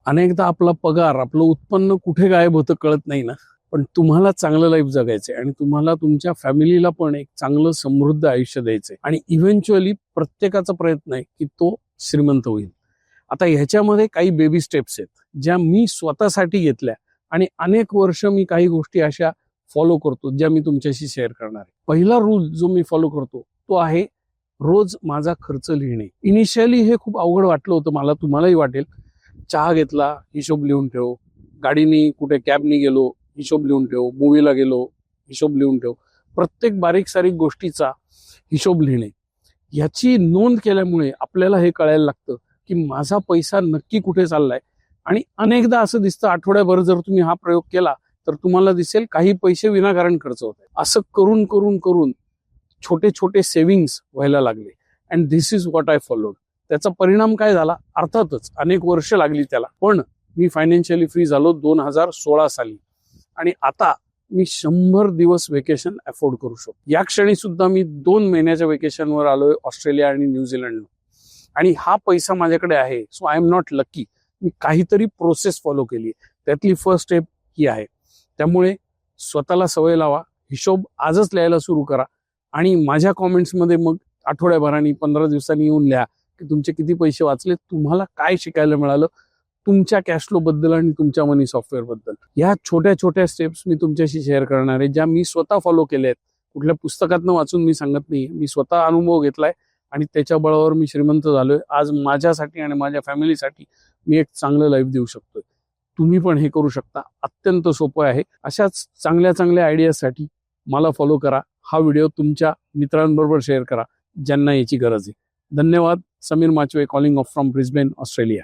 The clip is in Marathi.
अनेकदा आपला पगार, आपलं उत्पन्न कुठे गायब होतं कळत नाही ना. पण तुम्हाला चांगलं लाईफ जगायचंय आणि तुम्हाला तुमच्या फॅमिलीला पण एक चांगलं समृद्ध आयुष्य द्यायचंय आणि इव्हेंच्युअली प्रत्येकाचा प्रयत्न आहे की तो श्रीमंत होईल. आता ह्याच्यामध्ये काही बेबी स्टेप्स आहेत ज्या मी स्वतःसाठी घेतल्या आणि अनेक वर्ष मी काही गोष्टी अशा फॉलो करतो ज्या मी तुमच्याशी शेअर करणार आहे. पहिला रूल जो मी फॉलो करतो तो आहे रोज माझा खर्च लिहिणे. इनिशियली हे खूप अवघड वाटलं होतं मला, तुम्हालाही वाटेल. चहा घेतला, हिशोब लिहून ठेव. गाडीनी कुठे कॅबनी गेलो, हिशोब लिहून ठेव. मूवीला गेलो, हिशोब लिहून ठेव. प्रत्येक बारीक सारीक गोष्टीचा हिशोब लिहिणे. याची नोंद केल्यामुळे आपल्याला हे कळायला लागतं की माझा पैसा नक्की कुठे चाललाय. आणि अनेकदा असं दिसतं, आठवड्याभर जर तुम्ही हा प्रयोग केला तर तुम्हाला दिसेल काही पैसे विनाकारण खर्च होत आहेत. असं करून करून करून छोटे छोटे सेव्हिंग्स व्हायला लागले. And this is what I followed. त्याचा परिणाम काय झाला? अर्थातच अनेक वर्ष लागली त्याला, पण मी फायनान्शियली फ्री झालो 2016 साली. आणि आता मी 100 दिवस वेकेशन अफोर्ड करू शकतो. या क्षणी सुद्धा मी 2 महिन्याच्या वेकेशनवर आलोय ऑस्ट्रेलिया आणि न्यूझीलंड. आणि हा पैसा माझ्याकडे आहे. So I am not lucky. मी काहीतरी प्रोसेस फॉलो केली. त्यातली फर्स्ट स्टेप ही आहे. त्यामुळे स्वतःला सवय लावा, हिशोब आजच लिहायला सुरू करा आणि माझ्या कॉमेंट्समध्ये मग आठवड्याभरानी 15 दिवसांनी येऊन लिहा की तुमचे किती पैसे वाचले, तुम्हाला काय शिकायला मिळालं तुमच्या कॅशफ्लो बद्दल आणि तुमच्या मनी सॉफ्टवेअर बद्दल. या छोट्या छोट्या स्टेप्स मी तुमच्याशी शेअर करणार आहे ज्या मी स्वतः फॉलो केल्या आहेत. कुठल्या पुस्तकातनं वाचून मी सांगत नाही, मी स्वतः अनुभव घेतलाय आणि त्याच्या बळावर मी श्रीमंत झालोय. आज माझ्यासाठी आणि माझ्या फॅमिलीसाठी मी एक चांगलं लाईफ देऊ शकतोय. तुम्ही पण हे करू शकता. अत्यंत सोपं आहे. अशाच चांगल्या चांगल्या आयडियासाठी मला फॉलो करा. हा व्हिडिओ तुमच्या मित्रांबरोबर शेअर करा ज्यांना याची गरज आहे. धन्यवाद. Sameer Machwe, calling of from Brisbane, Australia.